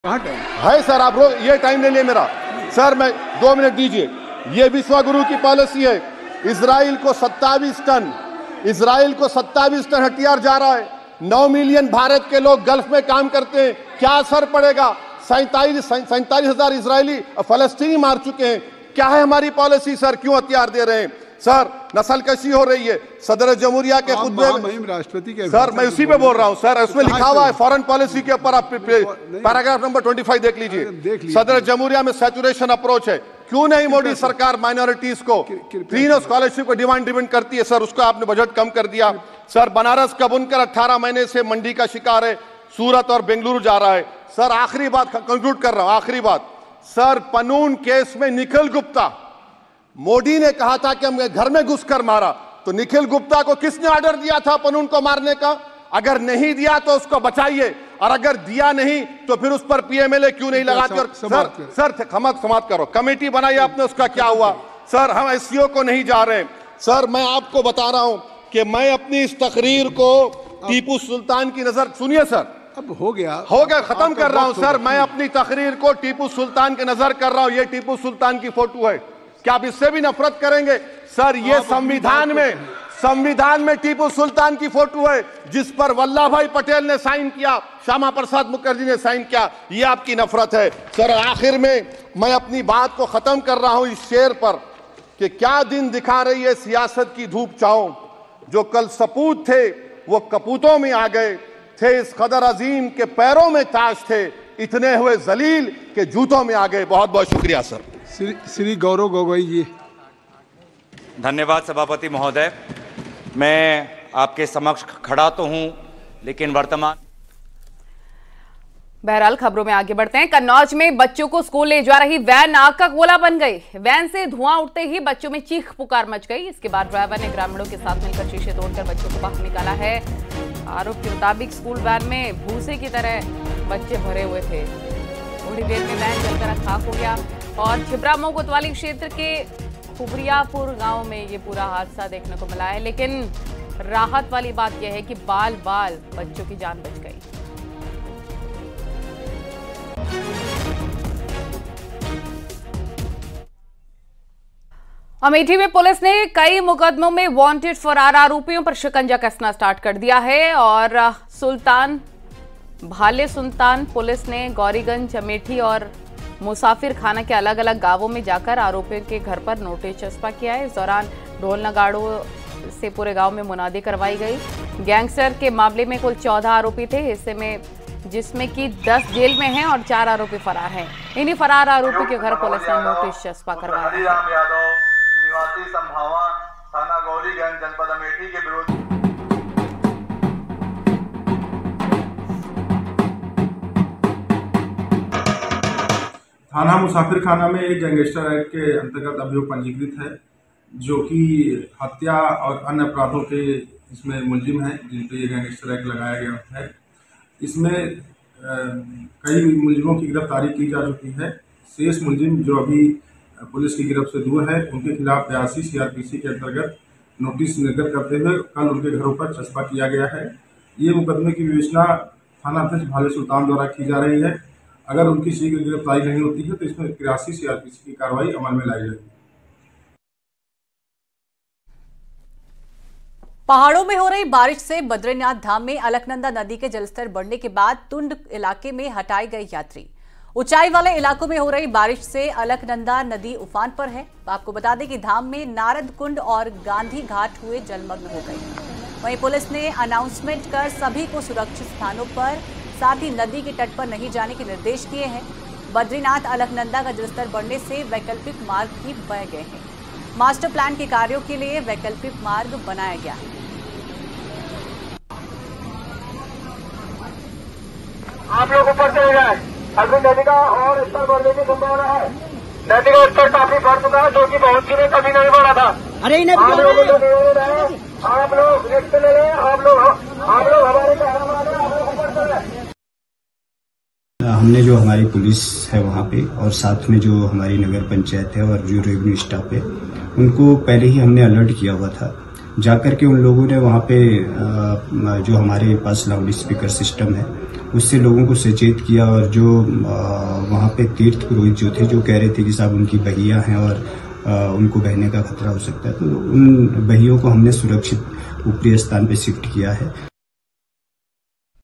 है सर, आप ये टाइम ले लिए मेरा सर, मैं 2 मिनट दीजिए। ये विश्वगुरु की पॉलिसी है। इजराइल को 27 टन हथियार जा रहा है। 9 मिलियन भारत के लोग गल्फ में काम करते हैं, क्या असर पड़ेगा? 47,000 इजरायली फलस्तीनी मार चुके हैं। क्या है हमारी पॉलिसी सर? क्यों हथियार दे रहे हैं सर? नस्लकशी हो रही है। सदर जमहूरिया के खुतबे में राष्ट्रपति के सर, मैं उसी पे बोल रहा हूं सर, उसमें लिखा हुआ है फॉरेन पॉलिसी के ऊपर, आप पैराग्राफ नंबर 25 देख लीजिए। सदर जमहूरिया में सैचुरेशन अप्रोच है। क्यों नहीं मोदी सरकार माइनॉरिटीज को फ्री स्कॉलरशिप को डिमांड करती है सर? उसको आपने बजट कम कर दिया सर। बनारस का बुनकर 18 महीने से मंडी का शिकार है, सूरत और बेंगलुरु जा रहा है सर। आखिरी बात कंक्लूड कर रहा हूं, आखिरी बात सर, पनून केस में निखिल गुप्ता, मोदी ने कहा था कि हम घर में घुसकर मारा, तो निखिल गुप्ता को किसने ऑर्डर दिया था पनून को मारने का? अगर नहीं दिया तो उसको बचाइए, और अगर दिया नहीं तो फिर उस पर पीएमएलए क्यों नहीं लगाते? और सर समाप्त करो। कमेटी बनाई आपने, उसका क्या हुआ सर? हम एससीओ को नहीं जा रहे सर। मैं आपको बता रहा हूं कि मैं अपनी इस तकरीर को टीपू सुल्तान की नजर, सुनिए सर, अब हो गया खत्म कर रहा हूं सर। मैं अपनी तकरीर को टीपू सुल्तान की नजर कर रहा हूं। ये टीपू सुल्तान की फोटो है, क्या आप इससे भी नफरत करेंगे सर? ये संविधान में टीपू सुल्तान की फोटो है, जिस पर वल्लभ भाई पटेल ने साइन किया, श्यामा प्रसाद मुखर्जी ने साइन किया। ये आपकी नफरत है सर। आखिर में मैं अपनी बात को खत्म कर रहा हूं इस शेर पर कि क्या दिन दिखा रही है सियासत की धूप छांव। जो कल सपूत थे वो कपूतों में आ गए थे, इस कदर अजीम के पैरों में ताज थे, इतने हुए जलील के जूतों में आ गए। बहुत बहुत शुक्रिया सर। श्री गौरव गोगोई जी। धन्यवाद सभापति महोदय। मैं आपके समक्ष खड़ा तो हूं, लेकिन बहरहाल खबरों में आगे बढ़ते हैं। कन्नौज में बच्चों को स्कूल ले जा रही वैन आग का गोला बन गई। वैन से धुआं उठते ही बच्चों में चीख पुकार मच गई। इसके बाद ड्राइवर ने ग्रामीणों के साथ मिलकर शीशे तोड़कर बच्चों को बाहर निकाला है। आरोप के मुताबिक स्कूल वैन में भूसे की तरह बच्चे भरे हुए थे। थोड़ी देर में वैन जलकर खाक हो गया। और छिबरामऊ कोतवाली क्षेत्र के खुबरियापुर गांव में ये पूरा हादसा देखने को मिला है। लेकिन राहत वाली बात यह है कि बाल बच्चों की जान बच गई। अमेठी में पुलिस ने कई मुकदमों में वांटेड फरार आरोपियों पर शिकंजा कसना स्टार्ट कर दिया है। और भाले सुल्तान पुलिस ने गौरीगंज, अमेठी और मुसाफिर खाना के अलग अलग गांवों में जाकर आरोपियों के घर पर नोटिस चस्पा किया है। इस दौरान ढोल नगाड़ों से पूरे गांव में मुनादी करवाई गई। गैंगस्टर के मामले में कुल 14 आरोपी थे, जिसमें कि 10 जेल में हैं और 4 आरोपी फरार हैं। इन्हीं फरार आरोपी के घर पुलिस ने नोटिस चस्पा करवाया। निवासी संभावा थाना गौरीगंज जनपद अमेठी के विरोध थाना मुसाफिर खाना में एक गैंगस्टर एक्ट के अंतर्गत अभियोग पंजीकृत है, जो कि हत्या और अन्य अपराधों के इसमें मुलजिम है, जिन पर यह गैंगस्टर एक्ट लगाया गया है। इसमें कई मुलजिमों की गिरफ्तारी की जा चुकी है। शेष मुलजिम जो अभी पुलिस की गिरफ्त से दूर है, उनके खिलाफ 82 सीआरपीसी के अंतर्गत नोटिस निर्गत करते हुए कल उनके घरों पर चस्पा किया गया है। ये मुकदमे की विवेचना थाना अध्यक्ष भाले सुल्तान द्वारा की जा रही है। अगर उनकी शीघ्र गिरफ्तारी नहीं होती है तो इसमें 83 सीआरपीसी की कार्रवाई अमल में लाई जाएगी। पहाड़ों में हो रही बारिश से बद्रीनाथ धाम में अलकनंदा नदी के जलस्तर बढ़ने के बाद तुंड इलाके में हटाए गए यात्री। ऊंचाई वाले इलाकों में हो रही बारिश से अलकनंदा नदी उफान पर है। आपको बता दें कि धाम में नारद कुंड और गांधी घाट हुए जलमग्न हो गए। वहीं पुलिस ने अनाउंसमेंट कर सभी को सुरक्षित स्थानों पर, साथ ही नदी के तट पर नहीं जाने के निर्देश दिए हैं। बद्रीनाथ अलकनंदा का जलस्तर बढ़ने से वैकल्पिक मार्ग भी बह गए हैं। मास्टर प्लान के कार्यों के लिए वैकल्पिक मार्ग बनाया गया है। आप लोग ऊपर चले जाए। अभी नदी का और स्तर बढ़ने की संभावना है। नदी का स्तर काफी बढ़ चुका है, जो कि पहुंची में कभी नहीं बढ़ा था। अरे आप लोग रिस्क ले लें। आप लोग हमारे ऊपर चले। हमने जो हमारी पुलिस है वहाँ पे, और साथ में जो हमारी नगर पंचायत है और जो रेवेन्यू स्टाफ है, उनको पहले ही हमने अलर्ट किया हुआ था। जाकर के उन लोगों ने वहाँ पे जो हमारे पास लाउड स्पीकर सिस्टम है उससे लोगों को सचेत किया। और जो वहाँ पे तीर्थ पुरोहित जो थे, जो कह रहे थे कि साहब उनकी बहियाँ हैं और उनको बहने का खतरा हो सकता है, तो उन बहियों को हमने सुरक्षित ऊपरी स्थान पे शिफ्ट किया है।